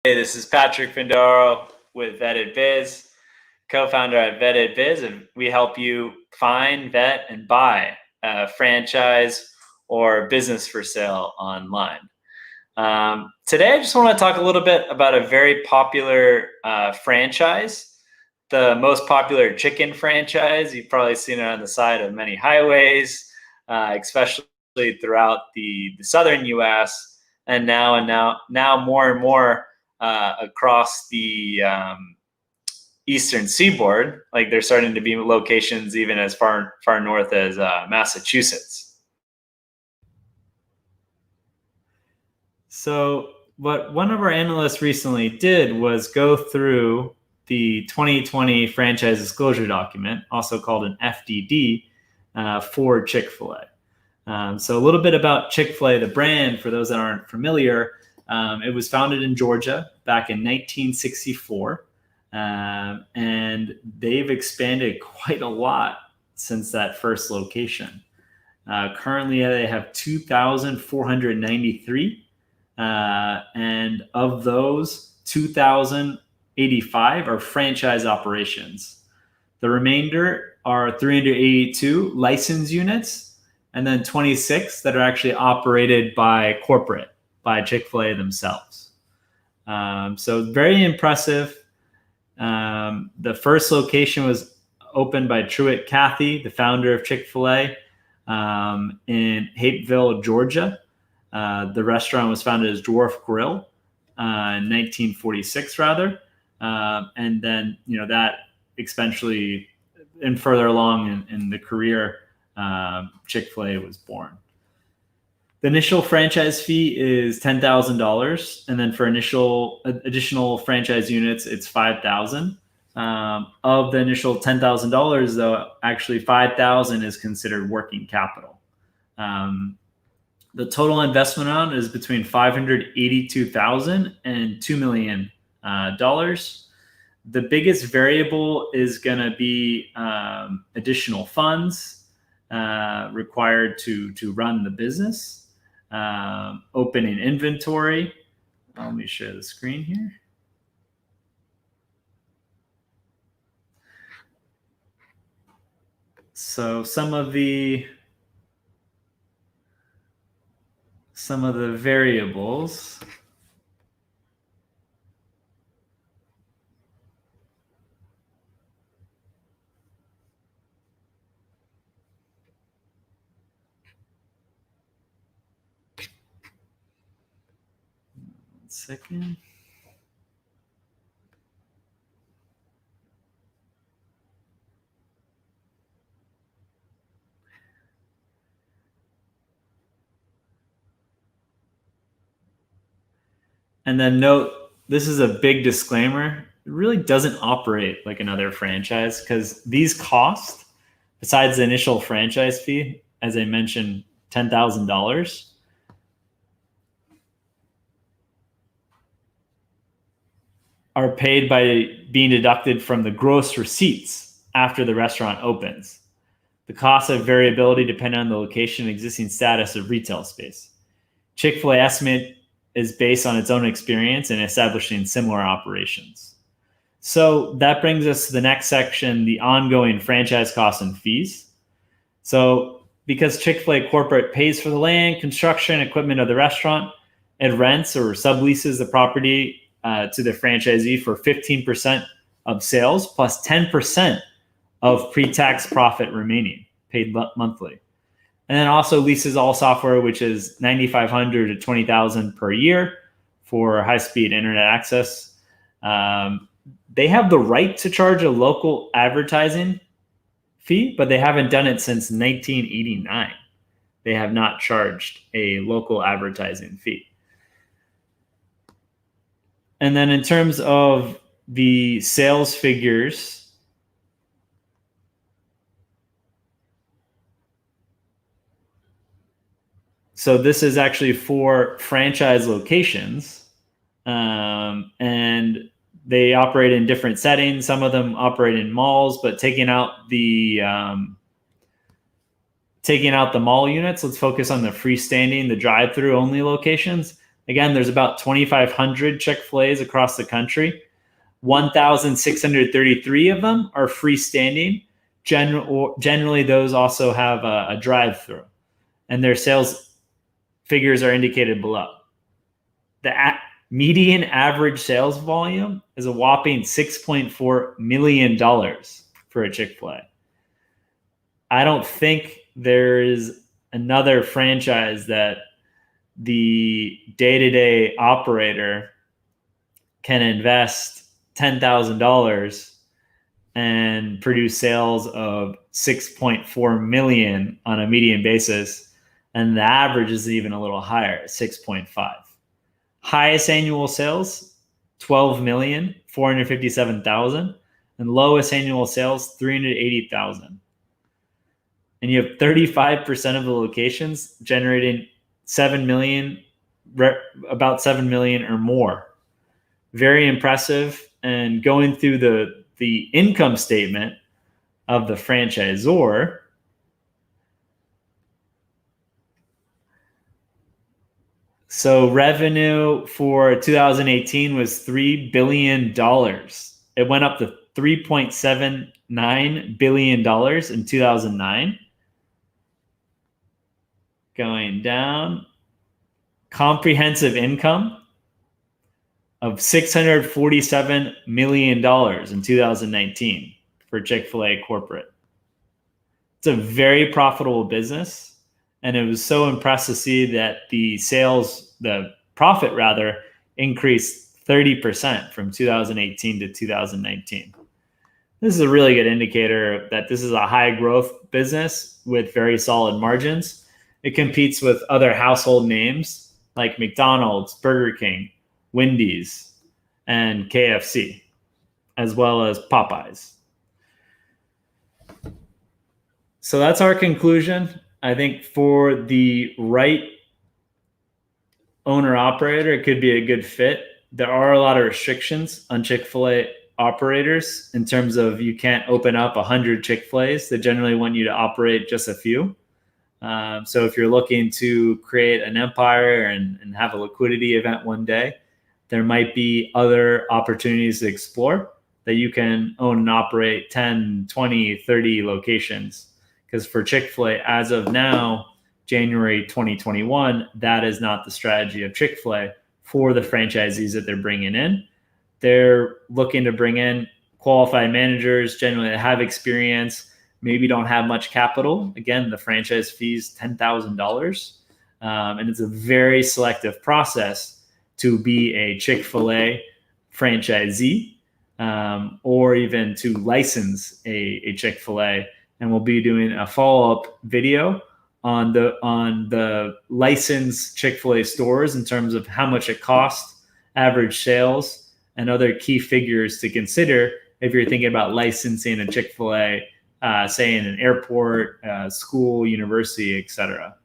Hey, this is Patrick Findaro with Vetted Biz, co-founder at Vetted Biz, and we help you find, vet, and buy a franchise or business for sale online. Today, I just want to talk a little bit about a very popular franchise, the most popular chicken franchise. You've probably seen it on the side of many highways, especially throughout the southern U.S. and now more and more across the eastern seaboard. Like there's starting to be locations even as far north as Massachusetts. So what one of our analysts recently did was go through the 2020 franchise disclosure document, also called an FDD, for Chick-Fil-A. So a little bit about Chick-Fil-A, the brand, for those that aren't familiar. It was founded in Georgia back in 1964, and they've expanded quite a lot since that first location. Currently, they have 2,493, and of those, 2,085 are franchise operations. The remainder are 382 license units, and then 26 that are actually operated by corporate, by Chick-Fil-A themselves. So very impressive. The first location was opened by Truett Cathy, the founder of Chick-Fil-A, in Hapeville, Georgia. The restaurant was founded as Dwarf Grill in 1946, rather. And then, that eventually, and further along in the career, Chick-Fil-A was born. The initial franchise fee is $10,000, and then for additional franchise units, it's $5,000. Of the initial $10,000, though, actually $5,000 is considered working capital. The total investment amount is between $582,000 and $2 million. The biggest variable is going to be additional funds required to run the business. Opening inventory. Let me share the screen here. So some of the variables. Second. And then note, this is a big disclaimer. It really doesn't operate like another franchise because these costs, besides the initial franchise fee, as I mentioned, $10,000, are paid by being deducted from the gross receipts after the restaurant opens. The costs have variability depending on the location and existing status of retail space. Chick-fil-A estimate is based on its own experience in establishing similar operations. So that brings us to the next section, the ongoing franchise costs and fees. So because Chick-fil-A corporate pays for the land, construction, equipment of the restaurant, it rents or subleases the property to the franchisee for 15% of sales plus 10% of pre-tax profit remaining, paid monthly. And then also leases all software, which is $9,500 to $20,000 per year for high-speed internet access. They have the right to charge a local advertising fee, but they haven't done it since 1989. They have not charged a local advertising fee. And then in terms of the sales figures, so this is actually for franchise locations, and they operate in different settings. Some of them operate in malls, but taking out the mall units, let's focus on the freestanding, the drive-through only locations. Again, there's about 2,500 Chick-fil-A's across the country. 1,633 of them are freestanding. Generally, those also have a drive-through, and their sales figures are indicated below. The median average sales volume is a whopping $6.4 million for a Chick-fil-A. I don't think there is another franchise that the day-to-day operator can invest $10,000 and produce sales of 6.4 million on a median basis, and the average is even a little higher, 6.5. Highest annual sales, 12,457,000, and lowest annual sales, 380,000. And you have 35% of the locations generating 7 million, about 7 million or more. Very impressive. And going through the income statement of the franchisor, so revenue for 2018 was $3 billion. It went up to $3.79 billion in 2009. Going down, comprehensive income of $647 million in 2019 for Chick-fil-A corporate. It's a very profitable business, and it was so impressive to see that the profit increased 30% from 2018 to 2019. This is a really good indicator that this is a high growth business with very solid margins. It competes with other household names like McDonald's, Burger King, Wendy's, and KFC, as well as Popeyes. So that's our conclusion. I think for the right owner-operator, it could be a good fit. There are a lot of restrictions on Chick-fil-A operators in terms of you can't open up 100 Chick-fil-A's. They generally want you to operate just a few. So if you're looking to create an empire and have a liquidity event one day, there might be other opportunities to explore that you can own and operate 10, 20, 30 locations. Because for Chick-fil-A, as of now, January 2021, that is not the strategy of Chick-fil-A for the franchisees that they're bringing in. They're looking to bring in qualified managers, generally that have experience, maybe don't have much capital. Again, the franchise fee is $10,000. And it's a very selective process to be a Chick-fil-A franchisee or even to license a Chick-fil-A. And we'll be doing a follow-up video on the licensed Chick-fil-A stores in terms of how much it costs, average sales, and other key figures to consider if you're thinking about licensing a Chick-fil-A, say in an airport, school, university, etc.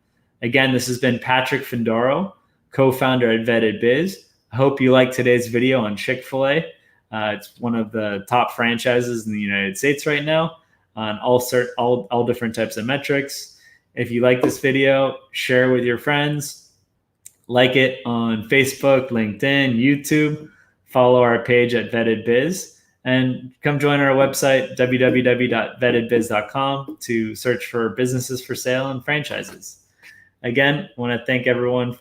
Again, this has been Patrick Findaro, co-founder at Vetted Biz. I hope you liked today's video on Chick-fil-A. It's one of the top franchises in the United States right now on all different types of metrics. If you like this video, share with your friends, like it on Facebook, LinkedIn, YouTube, follow our page at Vetted Biz, and come join our website, www.vettedbiz.com, to search for businesses for sale and franchises. Again, I want to thank everyone for